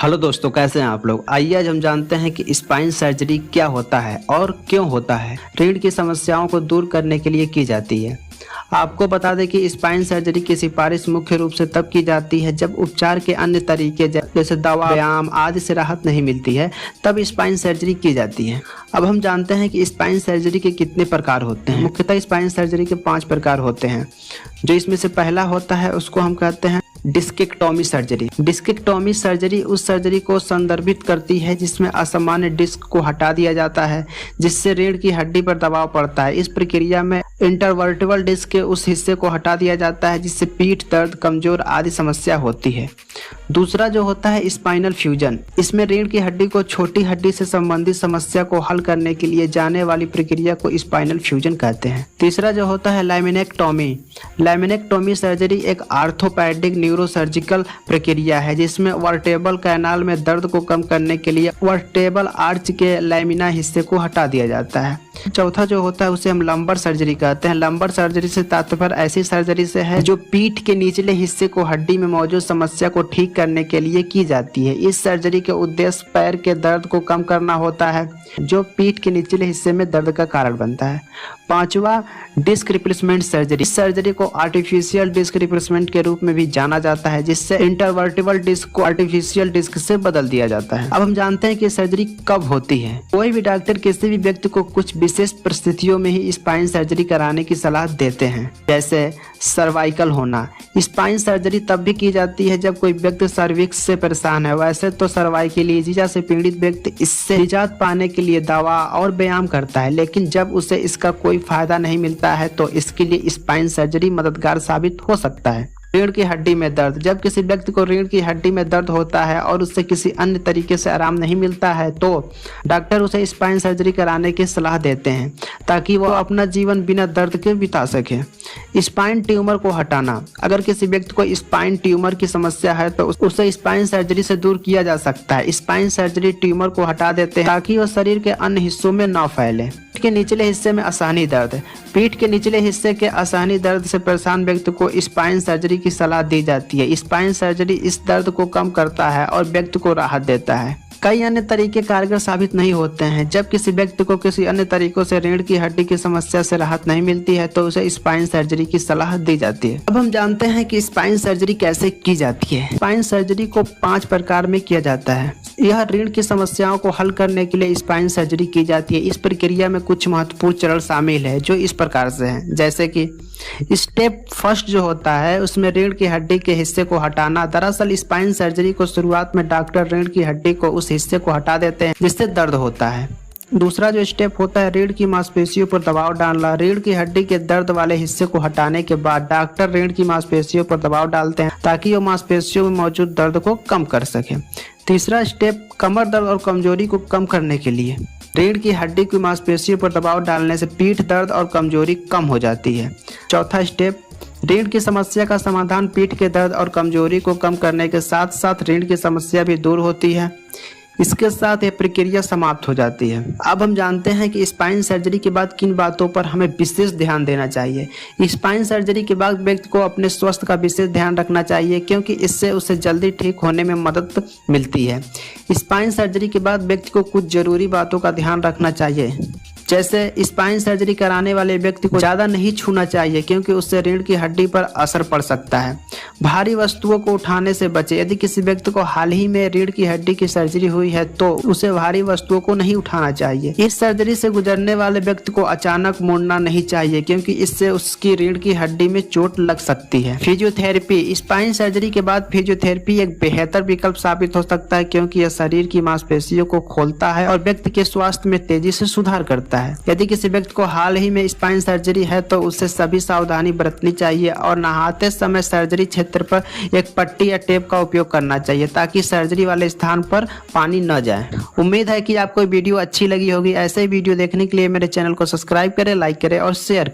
Hello दोस्तों, कैसे हैं आप लोग। आइए आज हम जानते हैं कि स्पाइन सर्जरी क्या होता है और क्यों होता है। रीढ़ की समस्याओं को दूर करने के लिए की जाती है। आपको बता दें कि स्पाइन सर्जरी की सिफारिश मुख्य रूप से तब की जाती है जब उपचार के अन्य तरीके जैसे दवा, व्यायाम आदि से राहत नहीं मिलती है, तब स्पाइन सर्जरी की जाती है। अब हम जानते हैं कि स्पाइन सर्जरी के कितने प्रकार होते हैं। मुख्यतः स्पाइन सर्जरी के 5 प्रकार होते हैं। जो इसमें से पहला होता है उसको हम कहते हैं डिस्केक्टोमी सर्जरी। डिस्केक्टोमी सर्जरी उस सर्जरी को संदर्भित करती है जिसमें असामान्य डिस्क को हटा दिया जाता है, जिससे रीढ़ की हड्डी पर दबाव पड़ता है। इस प्रक्रिया में इंटरवर्टिबल डिस्क के उस हिस्से को हटा दिया जाता है जिससे पीठ दर्द, कमजोर आदि समस्या होती है। दूसरा जो होता है स्पाइनल फ्यूजन। इसमें रीढ़ की हड्डी को छोटी हड्डी से संबंधित समस्या को हल करने के लिए जाने वाली प्रक्रिया को स्पाइनल फ्यूजन कहते हैं। तीसरा जो होता है लैमिनेक्टोमी। लैमिनेक्टोमी सर्जरी एक आर्थोपैडिक न्यूरोसर्जिकल प्रक्रिया है जिसमें वर्टेब्रल कैनाल में दर्द को कम करने के लिए वर्टेब्रल आर्च के लैमिना हिस्से को हटा दिया जाता है। चौथा जो होता है उसे हम लंबर सर्जरी कहते हैं। लंबर सर्जरी से तात्पर्य ऐसी सर्जरी से है जो पीठ के निचले हिस्से को हड्डी में मौजूद समस्या को ठीक करने के लिए की जाती है। इस सर्जरी के उद्देश्य पैर के दर्द को कम करना होता है जो पीठ के निचले हिस्से में दर्द का कारण बनता है। पांचवा डिस्क रिप्लेसमेंट सर्जरी। इस सर्जरी को आर्टिफिशियल डिस्क रिप्लेसमेंट के रूप में भी जाना जाता है, जिससे इंटरवर्टिबल डिस्क को आर्टिफिशियल डिस्क से बदल दिया जाता है। अब हम जानते हैं कि सर्जरी कब होती है। कोई भी डॉक्टर किसी भी व्यक्ति को कुछ विशेष परिस्थितियों में ही स्पाइन सर्जरी कराने की सलाह देते हैं, जैसे सर्वाइकल होना। स्पाइन सर्जरी तब भी की जाती है जब कोई व्यक्ति सर्विक्स से परेशान है। वैसे तो सर्वाइकलिजिया से पीड़ित व्यक्ति इससे निजात पाने के लिए दवा और व्यायाम करता है, लेकिन जब उसे इसका कोई फायदा नहीं मिलता है तो इसके लिए स्पाइन सर्जरी मददगार साबित हो सकता है। रीढ़ की हड्डी में दर्द। जब किसी व्यक्ति को रीढ़ की हड्डी में दर्द होता है और उससे किसी अन्य तरीके से आराम नहीं मिलता है तो डॉक्टर उसे स्पाइन सर्जरी कराने की सलाह देते हैं ताकि वो अपना जीवन बिना दर्द के बिता सके। स्पाइन ट्यूमर को हटाना। अगर किसी व्यक्ति को स्पाइन ट्यूमर की समस्या है तो उसे स्पाइन सर्जरी से दूर किया जा सकता है। स्पाइन सर्जरी ट्यूमर को हटा देते हैं ताकि वो शरीर के अन्य हिस्सों में न फैले। पीठ के निचले हिस्से में असहनीय दर्द। पीठ के निचले हिस्से के असहनीय दर्द से परेशान व्यक्ति को स्पाइन सर्जरी की सलाह दी जाती है। स्पाइन सर्जरी इस दर्द को कम करता है और व्यक्ति को राहत देता है। कई अन्य तरीके कारगर साबित नहीं होते हैं। जब किसी व्यक्ति को किसी अन्य तरीकों से रीढ़ की हड्डी की समस्या से राहत नहीं मिलती है तो उसे स्पाइन सर्जरी की सलाह दी जाती है। अब हम जानते हैं कि स्पाइन सर्जरी कैसे की जाती है। स्पाइन सर्जरी को 5 प्रकार में किया जाता है। यह रीढ़ की समस्याओं को हल करने के लिए स्पाइन सर्जरी की जाती है। इस प्रक्रिया में कुछ महत्वपूर्ण चरण शामिल है जो इस प्रकार से हैं, जैसे कि स्टेप फर्स्ट जो होता है उसमें रीढ़ की हड्डी के हिस्से को हटाना। दरअसल स्पाइन सर्जरी को शुरुआत में डॉक्टर रीढ़ की हड्डी को उस हिस्से को हटा देते हैं जिससे दर्द होता है। दूसरा जो स्टेप होता है रीढ़ की मांसपेशियों पर दबाव डालना। रीढ़ की हड्डी के दर्द वाले हिस्से को हटाने के बाद डॉक्टर रीढ़ की मांसपेशियों पर दबाव डालते हैं ताकि वो मांसपेशियों में मौजूद दर्द को कम कर सके। तीसरा स्टेप कमर दर्द और कमजोरी को कम करने के लिए रीढ़ की हड्डी की मांसपेशियों पर दबाव डालने से पीठ दर्द और कमजोरी कम हो जाती है। चौथा स्टेप रीढ़ की समस्या का समाधान। पीठ के दर्द और कमजोरी को कम करने के साथ साथ रीढ़ की समस्या भी दूर होती है। इसके साथ यह प्रक्रिया समाप्त हो जाती है। अब हम जानते हैं कि स्पाइन सर्जरी के बाद किन बातों पर हमें विशेष ध्यान देना चाहिए। स्पाइन सर्जरी के बाद व्यक्ति को अपने स्वास्थ्य का विशेष ध्यान रखना चाहिए क्योंकि इससे उसे जल्दी ठीक होने में मदद मिलती है। स्पाइन सर्जरी के बाद व्यक्ति को कुछ जरूरी बातों का ध्यान रखना चाहिए, जैसे स्पाइन सर्जरी कराने वाले व्यक्ति को ज़्यादा नहीं छूना चाहिए क्योंकि उससे रीढ़ की हड्डी पर असर पड़ सकता है। भारी वस्तुओं को उठाने से बचे। यदि किसी व्यक्ति को हाल ही में रीढ़ की हड्डी की सर्जरी हुई है तो उसे भारी वस्तुओं को नहीं उठाना चाहिए। इस सर्जरी से गुजरने वाले व्यक्ति को अचानक मुड़ना नहीं चाहिए क्योंकि इससे उसकी रीढ़ की हड्डी में चोट लग सकती है। फिजियोथेरेपी। स्पाइन सर्जरी के बाद फिजियोथेरेपी एक बेहतर विकल्प साबित हो सकता है क्योंकि यह शरीर की मांसपेशियों को खोलता है और व्यक्ति के स्वास्थ्य में तेजी से सुधार करता है। यदि किसी व्यक्ति को हाल ही में स्पाइन सर्जरी है तो उसे सभी सावधानी बरतनी चाहिए और नहाते समय सर्जरी क्षेत्र पर एक पट्टी या टेप का उपयोग करना चाहिए ताकि सर्जरी वाले स्थान पर पानी न जाए। उम्मीद है कि आपको वीडियो अच्छी लगी होगी। ऐसे ही वीडियो देखने के लिए मेरे चैनल को सब्सक्राइब करें, लाइक करें और शेयर करें।